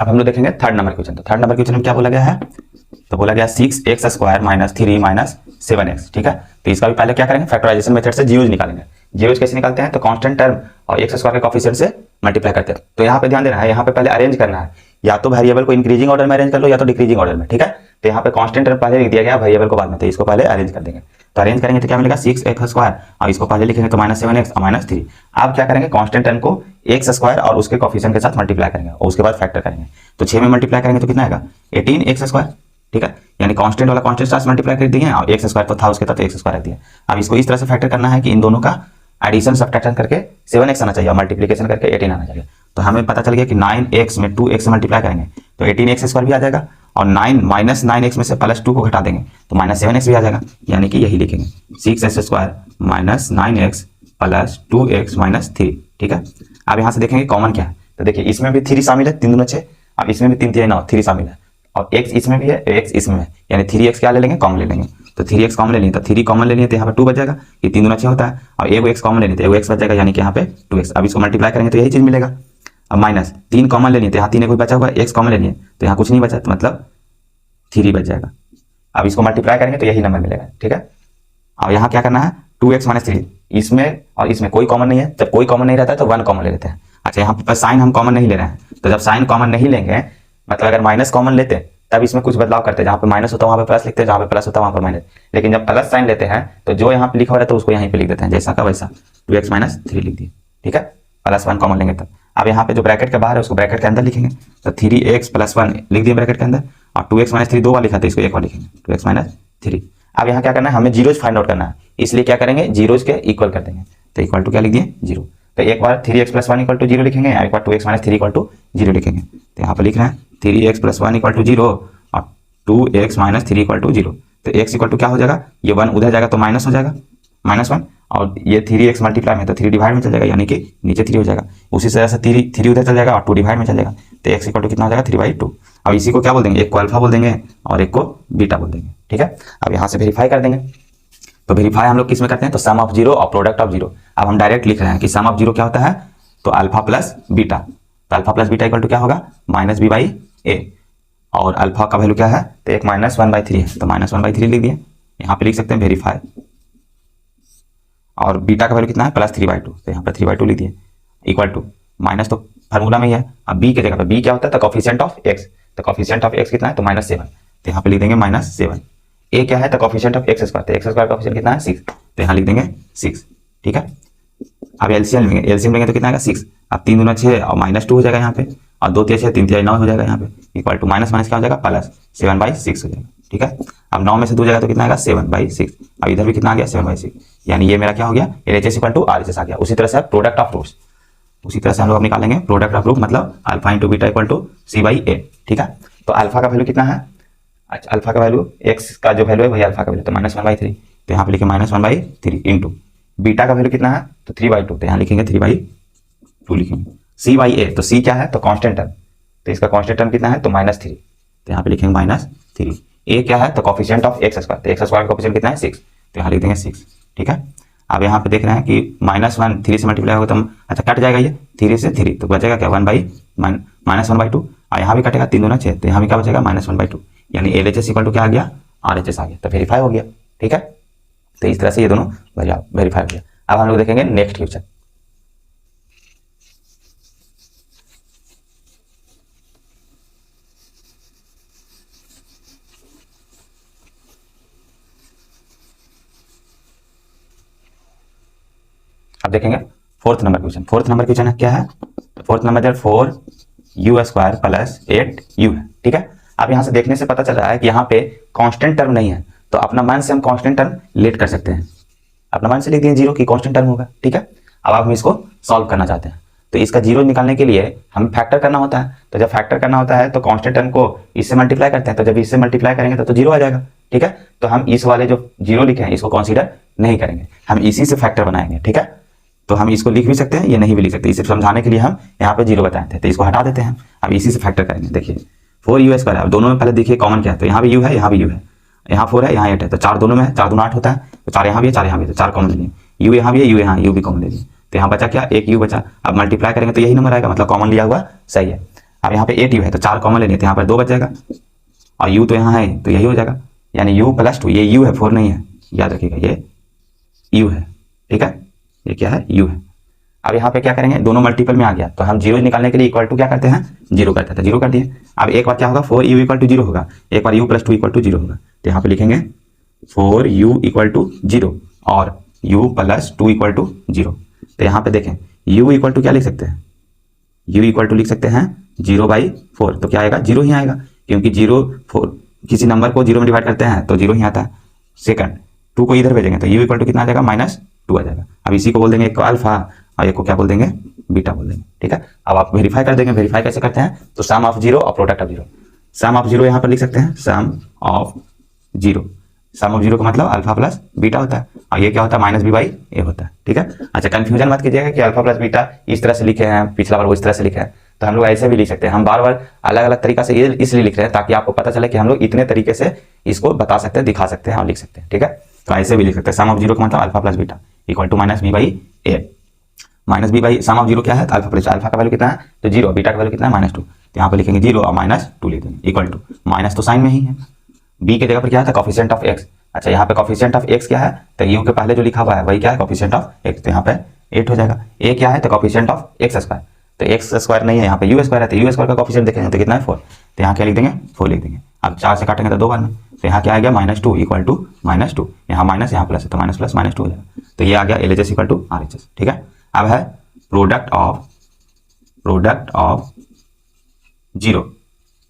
अब हम लोग देखेंगे थर्ड नंबर क्वेश्चन। तो थर्ड नंबर क्वेश्चन में क्या बोला गया है, तो बोला गया 6x² - 3 - 7x। ठीक है, तो इसका भी पहले क्या करेंगे, फैक्टराइजेशन मेथड से जीरोज निकालेंगे। जीरोज कैसे निकालते हैं, तो कांस्टेंट टर्म और x² के कोएफिशिएंट से मल्टीप्लाई करते हैं। तो यहाँ पे ध्यान देना है, यहाँ पे पहले अरेंज करना है, या तो वेरिएबल को इंक्रीजिंग ऑर्डर में अरेंज कर लो या तो डिक्रीजिंग ऑर्डर में। ठीक है, तो यहाँ पे कांस्टेंट टर्म पहले लिख दिया गया, वेरिएबल को बाद में, तो इसको पहले अरेंज कर देंगे। तो अरेंज करेंगे तो क्या मिलेगा, 6x² और इसको पहले लिखेंगे तो -7x और -3। आप क्या करेंगे, कांस्टेंट टर्म को x² और उसके कोएफिशिएंट के साथ मल्टीप्लाई करेंगे और उसके बाद फैक्टर करेंगे। तो 6 में मल्टीप्लाई करेंगे तो कितना आएगा, 18x²। ठीक है, यानी कांस्टेंट वाला कांस्टेंट साथ मल्टीप्लाई कर दिए और x² तो था उसके साथ x² रख दिया। अब इसको इस तरह से फैक्टर करना है कि इन दोनों का एडिशन सब्ट्रैक्शन करके 7x आना चाहिए और मल्टीप्लिकेशन करके 18 आना चाहिए। तो हमें पता चल गया कि 9x में 2x से मल्टीप्लाई करेंगे तो 18x² भी आ जाएगा और 9 - 9x में से +2 को घटा देंगे तो -7x भी आ जाएगा। यानी कि यही लिखेंगे 6x² - 9x + 2x - 3। ठीक है, अब यहाँ से देखेंगे कॉमन क्या है, तो देखिए इसमें भी 3 शामिल है, 3 दूना 6, अब इसमें भी 3 3 9 3 शामिल है और x इसमें भी है, x इसमें है, यानी 3x क्या ले लेंगे, कॉमन ले लेंगे। तो 3x कॉमन ले लिए तो 3 कॉमन ले लिए तो यहाँ पे 2 बच जाएगा, ये 3 दूना 6 होता है और एगो x कॉमन ले लिए तो एगो x बच जाएगा, यानी कि यहाँ पे 2x। अब इसको मल्टीप्लाई करेंगे तो यही चीज मिलेगा। अब माइनस 3 कॉमन ले लिए तो यहाँ 3 कोई बचा हुआ है, x कॉमन ले लिए तो यहाँ कुछ नहीं बचा, तो मतलब 3 बच जाएगा। अब इसको मल्टीप्लाई करेंगे तो यही नंबर मिलेगा। ठीक है, और यहाँ क्या करना है, 2x - 3, इसमें और इसमें कोई कॉमन नहीं है, जब कोई कॉमन नहीं रहता है तो 1 कॉमन ले लेते हैं। अच्छा, यहाँ पर साइन हम कॉमन नहीं ले रहे हैं, तो जब साइन कॉमन नहीं लेंगे मतलब अगर माइनस कॉमन लेते हैं तब इसमें कुछ बदलाव करते हैं, जहाँ पे माइनस होता है वहाँ पे प्लस लिखते हैं, जहाँ पे प्लस होता है वहाँ पर माइनस। लेकिन जब प्लस साइन लेते हैं तो जो यहाँ पे लिखा हो रहा है तो उसको यहीं पे लिख देते हैं, जैसा का वैसा 2x - 3 लिख दिए। ठीक है, +1 कॉमन लेंगे तब। अब यहाँ पे जो ब्रैकेट के बाहर है उसको ब्रैकेट के अंदर लिखेंगे, तो 3x + 1 लिख दिए ब्रैकेट के अंदर और 2x - 3 2 बार लिखा था, इसको एक बार लिखेंगे 2x - 3। अब यहाँ क्या करना है, हमें जीरोज फाइंड आउट करना है, इसलिए क्या करेंगे, जीरोज के इक्वल कर देंगे। तो इक्वल टू क्या लिख दिए, 0। तो एक बार 3x + 1 = 0 लिखेंगे, एक बार 2x - 3 = 0 लिखेंगे। तो यहाँ पर लिख रहे हैं 3x + 1 = 0 और 2x - 3 = 0। तो x = क्या हो जाएगा, ये 1 उधर जाएगा तो माइनस हो जाएगा, -1, और ये 3x मल्टीप्लाई में तो 3 डिवाइड में चल जाएगा, यानी कि नीचे 3 हो जाएगा। उसी तरह से 3 उधर चल जाएगा और 2 डिवाइड में चल जाएगा, तो x = कितना हो जाएगा, 3/2। अब इसी को क्या बोल देंगे, एक को अल्फा बोल देंगे और एक को बीटा बोल देंगे। ठीक है, अब यहाँ से वेरीफाई कर देंगे। तो वेरीफाई हम लोग किस में करते हैं, तो सम ऑफ 0 और प्रोडक्ट ऑफ 0। अब हम डायरेक्ट लिख रहे हैं कि सम ऑफ 0 क्या होता है, तो अल्फा प्लस बीटा। तो अल्फा प्लस बीटा = क्या होगा, -b/a, और अल्फा का वैल्यू क्या है, तो एक -1/3 है, तो -1/3 लिख दिए। यहाँ पे लिख सकते हैं वेरीफाई, और बीटा का वैल्यू कितना है, +3/2, तो यहाँ पे 3/2 लिख दिए, इक्वल टू माइनस तो फार्मूला में ही है। अब b के जगह पे b क्या होता है, तो कोएफिशिएंट ऑफ x, तो कोएफिशिएंट ऑफ x कितना है, तो -7, तो यहाँ पे लिख देंगे -7। a क्या है, तो कोएफिशिएंट ऑफ x², तो x² का कोएफिशिएंट कितना है, 6, तो यहाँ लिख देंगे 6। ठीक है, अब एलसीएम लेंगे तो कितना आएगा, 6। अब 3 दूना 6 और -2 हो जाएगा यहाँ पे, और 2 3 6 3 3 9 हो जाएगा यहाँ पे, इक्वल टू माइनस क्या हो जाएगा, +7/6 हो जाएगा। ठीक है, अब 9 में से 2 जाएगा तो कितना आएगा, 7/6। अब इधर भी कितना आ गया, 7/6, यानी ये मेरा क्या हो गया, LHS = RHS आ गया। उसी तरह से प्रोडक्ट ऑफ रूट्स, उसी तरह से हम लोग निकालेंगे प्रोडक्ट ऑफ रूट, मतलब अल्फा × बीटा = c/a। ठीक है, तो अल्फा का वैल्यू कितना है, अच्छा अल्फा का वैल्यू x का जो वैल्यू है वही अल्फा का वैल्यू, तो -1/3, तो यहाँ पे लिखे -1/3 इंटू बीटा का वैल्यू कितना है, तो 3/2, तो यहाँ लिखेंगे 3/2 लिखेंगे। c/a, तो c क्या है, तो कांस्टेंट टर्म, तो इसका कांस्टेंट टर्म कितना है, तो -3, तो यहाँ पे लिखेंगे -3। a क्या है, तो कोएफिशिएंट ऑफ x², तो x² का कोएफिशिएंट कितना है, 6, तो यहाँ लिख देंगे 6। ठीक है, अब यहाँ पे देख रहे हैं कि -1 3 से मल्टीप्लाई होगा तो अच्छा कट जाएगा, ये 3 से 3 तो बचेगा क्या, -1/2, और यहाँ भी कटेगा 3 दूना 6, तो यहाँ भी क्या बचेगा, -1/2, यानी LHS = क्या आ गया, RHS आ गया, तो वेरीफाई हो गया। ठीक है, तो इस तरह से ये दोनों वेरीफाई हो गया। अब हम लोग देखेंगे नेक्स्ट क्वेश्चन। अब देखेंगे fourth number question. Fourth number question है क्या है, फोर्थ नंबर 4u² + 8u है। ठीक है, अब यहाँ से देखने से पता चल रहा है कि यहाँ पे कांस्टेंट टर्म नहीं है, तो अपना मन से हम कांस्टेंट टर्म लेट कर सकते हैं, अपना मन से लिख दिए 0 की कांस्टेंट टर्म होगा। ठीक है, अब हम इसको सॉल्व करना चाहते हैं, तो इसका 0 निकालने के लिए हम फैक्टर करना होता है, तो जब फैक्टर करना होता है तो कांस्टेंट टर्म को इससे मल्टीप्लाई करते हैं, तो जब इससे मल्टीप्लाई करेंगे तो 0 आ जाएगा। ठीक है, तो हम इस वाले जो 0 लिखे हैं इसको कंसीडर नहीं करेंगे, हम इसी से फैक्टर बनाएंगे। ठीक है, तो हम इसको लिख भी सकते हैं, ये नहीं भी लिख सकते, इसे समझाने के लिए हम यहाँ पे 0 बताए थे, तो इसको हटा देते हैं, अब इसी से फैक्टर करेंगे। देखिए 4u², अब दोनों में पहले देखिए कॉमन क्या है, तो यहाँ भी u है, यहाँ भी u है, यहाँ 4 है, यहाँ 8 है, तो 4 दोनों में है, 4 दूना 8 होता है, तो 4 यहाँ भी है, 4 यहाँ भी है, तो 4 कॉमन ले लिए, u यहाँ भी है, u यहाँ u भी कॉमन ले लिए, तो यहाँ बचा क्या, एक u बचा। अब मल्टीप्लाई करेंगे तो यही नंबर आएगा, मतलब कॉमन लिया हुआ सही है। अब यहाँ पे 8 u है तो 4 कॉमन लेंगे तो यहाँ पर 2 बच जाएगा, और u तो यहाँ है तो यही हो जाएगा, यानी u प्लस 2, ये u है 4 नहीं है, याद रखिएगा ये u है, ठीक है, ये क्या है u है। अब यहाँ पे क्या करेंगे, दोनों मल्टीपल में आ गया तो हम जीरो निकालने के लिए इक्वल टू क्या करते हैं, जीरो करते हैं, जीरो कर दिए। अब एक बार क्या होगा 4u इक्वल टू जीरो होगा, एक बार u plus 2 equal to zero होगा, तो यहाँ पे लिखेंगे 4u इक्वल टू जीरो और u plus 2 equal to zero. तो यहाँ पे देखें u इक्वल टू क्या लिख सकते हैं, u इक्वल टू लिख सकते हैं 0/4, तो क्या आएगा, जीरो ही आएगा, क्योंकि 0 किसी नंबर को जीरो में डिवाइड करते हैं तो जीरो ही आता है। सेकंड 2 को इधर भेजेंगे तो u इक्वल टू कितना आ जाएगा, -2 आ जाएगा। अब इसी को बोल देंगे एक को अल्फा और एक को क्या बोल देंगे, बीटा बोल देंगे, ठीक है। अब आप वेरीफाई कर देंगे, वेरीफाई कैसे करते हैं, तो सम ऑफ जीरो और product of zero. Sum of zero यहाँ पर लिख सकते हैं sum of zero, sum of zero का मतलब अल्फा प्लस बीटा होता है, और ये क्या होता है, -b/a होता है, ठीक है। अच्छा कंफ्यूजन मत कीजिएगा कि अल्फा प्लस बीटा इस तरह से लिखे हैं, पिछला बार वो इस तरह से लिखे हैं, तो हम लोग ऐसे भी लिख सकते हैं। हम बार बार अलग अलग तरीका से ये इसलिए लिख रहे हैं ताकि आपको पता चले कि हम लोग इतने तरीके से इसको बता सकते हैं, दिखा सकते हैं और लिख सकते हैं, ठीक है। तो ऐसे भी लिख सकते हैं सम ऑफ जीरो का मतलब alpha plus beta equal to -b/a। -b sum of zero क्या है, अल्फा प्लस, अल्फा का वैल्यू कितना है तो जीरो, बीटा का वैल्यू कितना है -2, तो यहाँ पे लिखेंगे जीरो और -2 लिख देंगे इक्वल टू, माइनस तो साइन में ही है, b के जगह पर क्या है कोफिशिएंट ऑफ x। अच्छा यहाँ पे कोफिशिएंट ऑफ x क्या है, तो u के पहले जो लिखा हुआ है वही क्या है कोफिशिएंट ऑफ x, तो यहाँ पे 8 हो जाएगा। a क्या है तो कोफिशिएंट ऑफ x स्क्वायर, तो x स्क्वायर नहीं है यहाँ पे u स्क्वायर है, तो u स्क्वायर का कोफिशिएंट देखेंगे तो कितना है 4, तो यहाँ क्या लिख देंगे 4 लिख देंगे। अब 4 से काटेंगे तो 2 बार में, तो यहाँ क्या आ गया -2 इक्वल टू -2, यहाँ माइनस यहाँ प्लस है तो माइनस प्लस -2 हो जाएगा, तो ये आ गया LHS इक्वल टू RHS, ठीक है। अब है product of zero,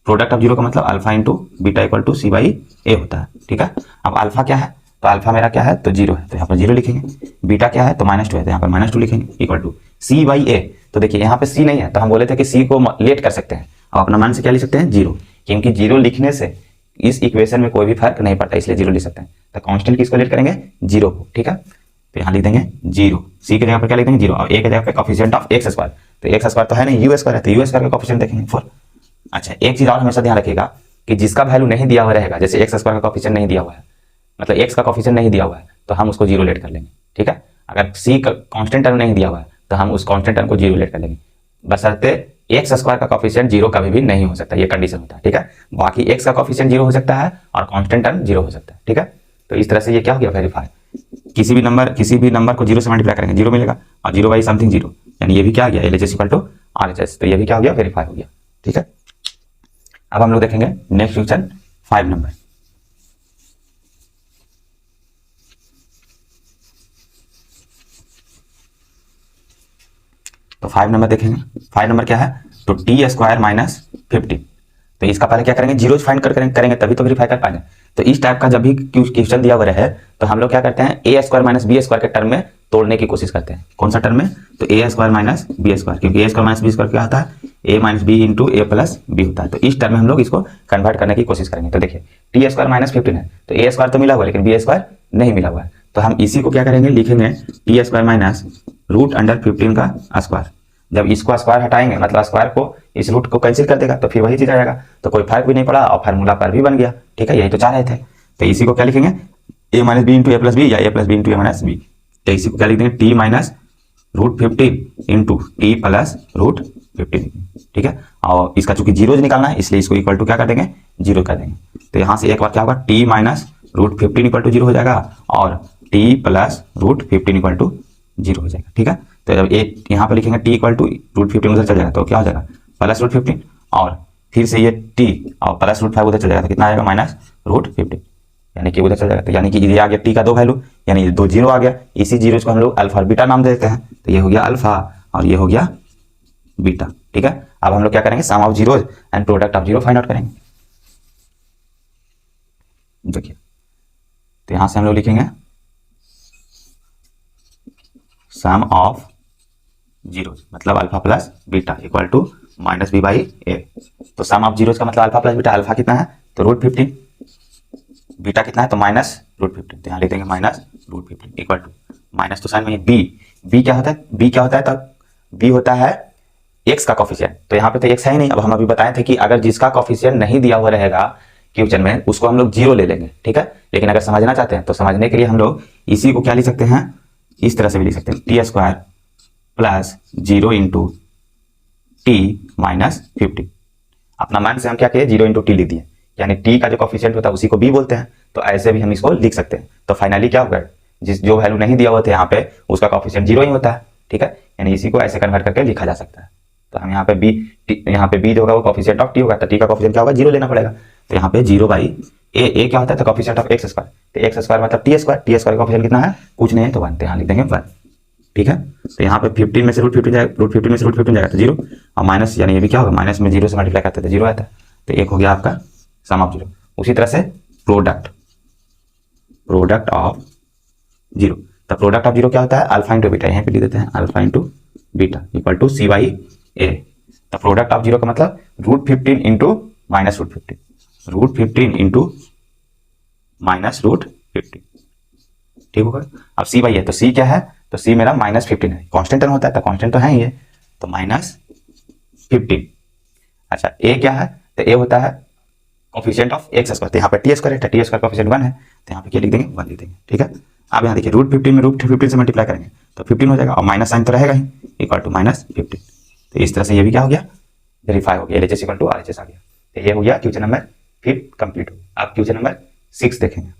product of zero का मतलब alpha into beta equal to c/a होता है, ठीक है। अब अल्फा क्या है, तो अल्फा मेरा क्या है तो जीरो है, तो यहाँ पर जीरो लिखेंगे, बीटा क्या है तो -2 है, तो यहाँ पर -2 लिखेंगे इक्वल टू c/a। तो देखिए यहाँ पे c नहीं है तो हम बोले थे कि c को लेट कर सकते हैं, अब अपना मान से क्या लिख सकते हैं जीरो, क्योंकि जीरो लिखने से इस इक्वेशन में कोई भी फर्क नहीं पड़ता, इसलिए जीरो लिख सकते हैं। तो कांस्टेंट किसको लेट करेंगे, जीरो को, ठीक है। तो यहाँ लिख देंगे जीरो, सी के जगह पर क्या लिख देंगे जीरो, और ए के जगह पर कोफिशिएंट ऑफ एक्स स्क्वायर, तो एक्स स्क्वायर तो है नहीं यू स्क्वायर है, तो यू स्क्वायर का कोफिशिएंट देखेंगे 4। अच्छा एक चीज और हमेशा ध्यान रखिएगा कि जिसका वैल्यू नहीं दिया हुआ रहेगा, जैसे एक्स स्क्वायर का कोफिशिएंट नहीं दिया हुआ है, मतलब एक्स का कोफिशिएंट नहीं दिया हुआ है तो हम उसको जीरो लेट कर लेंगे, ठीक है। अगर सी का कांस्टेंट टर्म नहीं दिया हुआ है तो हम उस कांस्टेंट टर्म को जीरो लेट कर लेंगे, बशर्ते एक्स स्क्वायर का कोफिशिएंट जीरो कभी भी नहीं हो सकता, ये कंडीशन होता है, ठीक है। बाकी एक्स का कोफिशिएंट जीरो हो सकता है और कांस्टेंट टर्म जीरो हो सकता है, ठीक है। तो इस तरह से ये क्या हो गया वेरीफाई, किसी भी नंबर को जीरो से मल्टीप्लाई करेंगे जीरो मिलेगा, और 0/समथिंग जीरो, यानी ये भी क्या आ गया LHS इक्वल टू RHS, तो ये भी क्या हो गया वेरीफाई हो गया, ठीक है। अब हम लोग देखेंगे नेक्स्ट क्वेश्चन 5 नंबर। तो 5 नंबर देखेंगे, 5 नंबर क्या है तो t² - 50, तो इसका पहले क्या करेंगे जीरो फाइंड करेंगे तभी तो वेरीफाई कर पाएंगे। तो इस टाइप का जब भी क्वेश्चन दिया हुआ रहे तो हम लोग क्या करते हैं a² - b² के टर्म में तोड़ने की कोशिश करते हैं। कौन सा टर्म में, तो a² - b², क्योंकि a² - b² क्या होता है a - b into a plus b होता है, तो इस टर्म में हम लोग इसको कन्वर्ट करने की कोशिश करेंगे। तो देखिए t² - 15 है तो a² तो मिला हुआ है लेकिन b² नहीं मिला हुआ है, तो हम इसी को क्या करेंगे लिखेंगे t² - √15 का स्क्वायर। जब इसको स्क्वायर हटाएंगे मतलब स्क्वायर को इस रूट को कैंसिल कर देगा तो फिर वही चीज आ जाएगा, तो कोई फर्क भी नहीं पड़ा और फार्मूला पर भी बन गया, ठीक है। यही तो चाह रहे थे, तो इसी को क्या लिखेंगे a - b into a plus b या a plus b into a minus b, तो इसी को क्या लिख देंगे t - √15 इंटू t प्लस √15, ठीक है। और इसका चूंकि जीरो निकालना है इसलिए इसको इक्वल टू क्या कर देंगे जीरो कर देंगे, तो यहाँ से एक बार क्या होगा t - √15 इक्वल टू जीरो हो जाएगा और t plus √15 equal to zero हो जाएगा, ठीक है। तो जब एक यहाँ पर लिखेंगे t इक्वल टू √15 उधर चल जाएगा तो क्या हो जाएगा प्लस √15, और फिर से ये t और प्लस √5 उधर चल जाएगा तो कितना आएगा -√15, यानी कि उधर चल जाएगा, तो यानी कि ये आ गया t का 2 वैल्यू, यानी 2 जीरो आ गया। इसी जीरो को हम लोग अल्फा और बीटा नाम देते हैं, तो ये हो गया अल्फा और ये हो गया बीटा, ठीक है। अब हम लोग क्या करेंगे sum of zeros and product of zero find out करेंगे। देखिए तो यहां से हम लोग लिखेंगे सम ऑफ जीरो मतलब alpha plus beta equal to -b/a। तो सम ऑफ जीरोज का मतलब अल्फा प्लस बीटा, अल्फा कितना है तो √15, बीटा कितना है तो -√15, तो यहाँ लिख देंगे -√15 इक्वल टू माइनस तो साइन में b क्या होता है, b क्या होता है तो b होता है x का कोफिशिएंट, तो यहाँ पे तो x है ही नहीं। अब हम अभी बताए थे कि अगर जिसका कोफिशिएंट नहीं दिया हुआ रहेगा क्वेश्चन में उसको हम लोग जीरो ले लेंगे, ठीक है। लेकिन अगर समझना चाहते हैं तो समझने के लिए हम लोग इसी को क्या लिख सकते हैं, इस तरह से भी लिख सकते हैं t² + 0 इंटू t - 50, अपना मान से हम क्या किए 0 × t लिख दिए, यानी t का जो कोफिशिएंट होता है उसी को b बोलते हैं, तो ऐसे भी हम इसको लिख सकते हैं। तो फाइनली क्या होगा, जो वैल्यू नहीं दिया हुआ था यहाँ पे उसका कोफिशिएंट 0 ही होता है, ठीक है, यानी इसी को ऐसे कन्वर्ट करके लिखा जा सकता है। तो हम यहाँ पे b जो होगा वो कोफिशिएंट ऑफ t होगा, तो t का कोफिशिएंट क्या होगा 0 लेना पड़ेगा। तो यहाँ पे 0/a क्या होता है, तो कोफिशिएंट ऑफ x स्क्वायर, तो x स्क्वायर मतलब t स्क्वायर का कोफिशिएंट कितना है, कुछ नहीं है तो 1, तो यहाँ लिख देंगे 1, ठीक है। तो यहाँ पे 15 में से √15 जाएगा, √15 में से √15 जाएगा तो 0, और माइनस यानी ये भी क्या होगा, माइनस में 0 से मल्टीप्लाई करते थे 0 आता है, तो 1 हो गया आपका सम ऑफ 0। उसी तरह से प्रोडक्ट ऑफ 0, तो प्रोडक्ट ऑफ 0 क्या होता है, अल्फा इंटू बीटा, यहाँ पे लिख देते हैं alpha into beta equal to c/a। तो प्रोडक्ट ऑफ 0 का मतलब √15 इंटू -√15, √15 इंटू -√15, ठीक होगा। अब c/a, तो c क्या है, तो c मेरा -15 है, कांस्टेंट टर्म होता है, तो कांस्टेंट तो है ही है, तो -15। अच्छा a क्या है, तो a होता है कोफिशिएंट ऑफ x स्क्वायर, तो यहाँ पे t स्क्वायर है, t स्क्वायर कोफिशिएंट 1 है, तो यहाँ पे क्या लिख देंगे 1 लिख देंगे, ठीक है। अब यहाँ देखिए √15 में √15 से मल्टीप्लाई करेंगे तो 15 हो जाएगा, और माइनस साइन तो रहेगा ही, इक्वल टू -15। तो इस तरह से ये भी क्या हो गया, वेरीफाई हो गया, LHS इक्वल टू RHS आ गया। तो ये हो गया क्वेश्चन नंबर 5 कंप्लीट हो गया। अब क्वेश्चन नंबर 6 देखेंगे।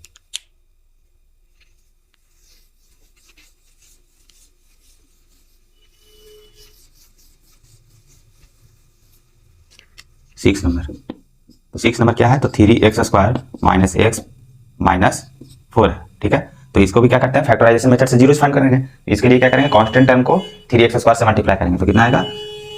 सिक्स नंबर क्या है, तो 3x² - x - 4 है, ठीक है। तो इसको भी क्या करते हैं, फैक्टराइजेशन मेथड से 0 फाइंड करेंगे। इसके लिए क्या करेंगे, कांस्टेंट टर्म को 3x² से मल्टीप्लाई करेंगे, तो कितना आएगा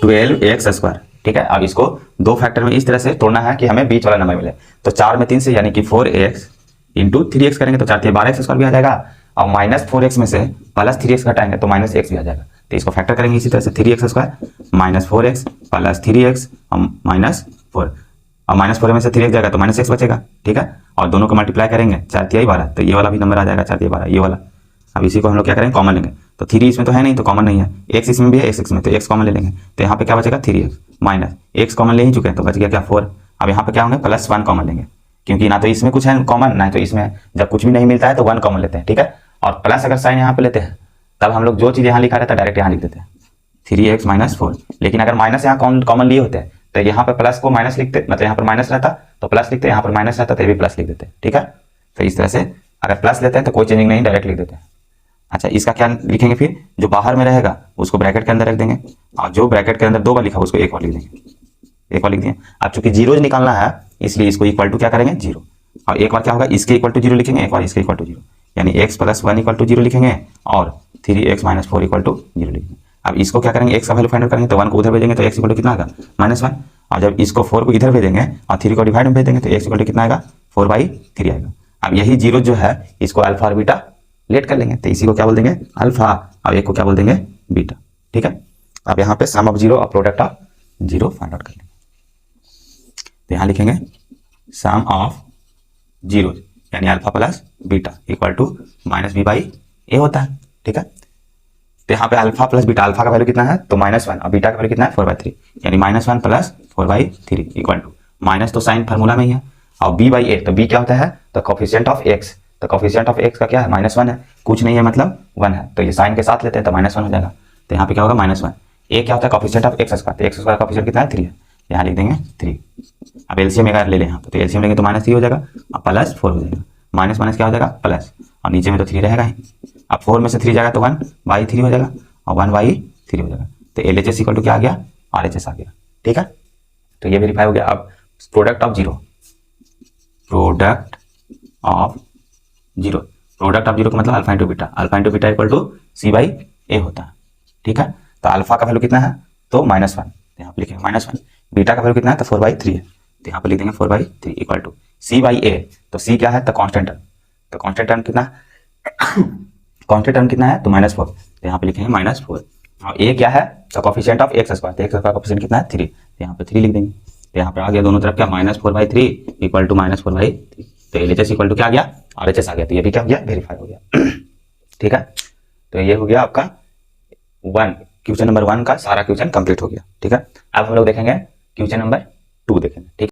12x², ठीक है। अब इसको दो फैक्टर में इस तरह से तोड़ना है कि हमें बीच वाला नंबर मिले, तो 4 में 3 से यानी कि 4x इंटू 3x करेंगे तो 4 × 12x² भी आ जाएगा, और -4x में से +3x घटाएंगे तो -x भी आ जाएगा। तो इसको फैक्टर करेंगे इसी तरह से 3x² - 4x + 3x और -4, और -4 में से 3x जाएगा तो -x बचेगा, ठीक है। और दोनों को मल्टीप्लाई करेंगे 4 × 12, तो ये वाला भी नंबर आ जाएगा 4 × 12 ये वाला। अब इसी को हम लोग क्या करेंगे, कॉमन लेंगे, तो 3 इसमें तो है नहीं तो कॉमन नहीं है, x इसमें भी है x में, तो x कॉमन ले लेंगे, तो यहाँ पे क्या बचेगा 3x माइनस x कॉमन ले ही चुके हैं तो बच गया क्या 4। अब यहाँ पे क्या होंगे +1 कॉमन लेंगे, क्योंकि ना तो इसमें कुछ है कॉमन ना तो इसमें, जब कुछ भी नहीं मिलता है तो 1 कॉमन लेते हैं, ठीक है। और प्लस अगर साइन यहाँ पे लेते हैं तब हम लोग जो चीज़ यहाँ लिखा रहता है डायरेक्ट यहाँ लिख देते हैं 3x - 4, लेकिन अगर माइनस यहाँ कॉमन लिए होते हैं तो यहाँ पर प्लस को माइनस लिखते, मतलब यहाँ पर माइनस रहता तो प्लस लिखते, यहाँ पर माइनस रहता तो ये भी प्लस लिख देते, ठीक है। तो इस तरह से अगर प्लस लेते हैं तो कोई चेंजिंग नहीं, डायरेक्ट लिख देते हैं। अच्छा इसका क्या लिखेंगे, फिर जो बाहर में रहेगा उसको ब्रैकेट के अंदर रख देंगे, और जो ब्रैकेट के अंदर 2 बार लिखा उसको एक बार लिख देंगे, एक बार लिख दिए। अब चूंकि जीरोज निकालना है इसलिए इसको इक्वल टू क्या करेंगे 0, और एक बार क्या होगा इसके इक्वल टू 0 लिखेंगे, एक बार इसके इक्वल टू 0, यानी x + 1 = 0 लिखेंगे और 3x - 4 = 0 लिखेंगे। अब इसको क्या करेंगे, x का वैल्यू फाइंड आउट करेंगे, तो 1 को उधर भेजेंगे तो x = कितना आएगा -1, और जब इसको 4 को इधर भेजेंगे और 3 को डिवाइड में भेज देंगे तो x = कितना आएगा 4/3 आएगा। अब यही जीरो जो है इसको अल्फा और बीटा लेट कर लेंगे, तो इसी को क्या बोल देंगे अल्फा और एक को क्या बोल देंगे बीटा, ठीक है। अब यहाँ पे सम ऑफ 0 और प्रोडक्ट ऑफ 0 फाइंड आउट कर लेंगे, तो यहाँ लिखेंगे सम ऑफ 0 यानी alpha plus beta equal to -b/a होता है, ठीक है। तो यहाँ पे अल्फा प्लस बीटा, अल्फा का वैल्यू कितना है तो -1 और बीटा का वैल्यू कितना है 4/3, यानी -1 + 4/3 इक्वल टू, माइनस तो साइन फार्मूला में ही है, और b/a, तो b क्या होता है तो कोफिशिएंट ऑफ x, तो कोफिशिएंट ऑफ x का क्या है -1 है, कुछ नहीं है मतलब 1 है, तो ये साइन के साथ लेते हैं तो -1 हो जाएगा, तो यहाँ पे क्या होगा -1। a क्या होता है कोफिशिएंट ऑफ x², तो x² का कोफिशिएंट कितना है 3 है, यहाँ लिख देंगे 3। अब एलसीएम अगर ले लें यहाँ पे तो एलसीएम लेंगे तो -3 हो जाएगा और +4 हो जाएगा, माइनस माइनस क्या हो जाएगा प्लस, और नीचे में तो 3 रहेगा ही। अब 4 में से 3 जाएगा तो 1/3 हो जाएगा और 1/3 हो जाएगा, तो LHS = क्या आ गया RHS आ गया, ठीक है। तो ये वेरीफाई हो गया। अब प्रोडक्ट ऑफ 0 का मतलब alpha into beta, alpha into beta equal to c/a होता है, ठीक है। तो अल्फा का वैल्यू कितना है तो -1, तो यहाँ पे लिखेंगे -1, बीटा का वैल्यू कितना है तो 4/3 है, तो यहाँ पे लिख देंगे 4/3 इक्वल टू c/a, तो c क्या है तो कांस्टेंट टर्म, तो कांस्टेंट टर्म कितना है तो -4, तो यहाँ पे लिखेंगे -4, और a क्या है तो कोफिशिएंट ऑफ x², तो x² का कोफिशिएंट कितना है 3, तो यहाँ पे 3 लिख देंगे, तो यहाँ पे आ गया दोनों तरफ क्या -4/3 इक्वल टू -4/3, तो LHS = क्या आ गया RHS आ गया, तो ये भी क्या हो गया वेरीफाई हो गया, ठीक है। तो ये हो गया आपका क्वेश्चन नंबर 1 का सारा क्वेश्चन कंप्लीट हो गया, ठीक है। अब हम लोग देखेंगे क्वेश्चन नंबर 2 देखेंगे, ठीक है।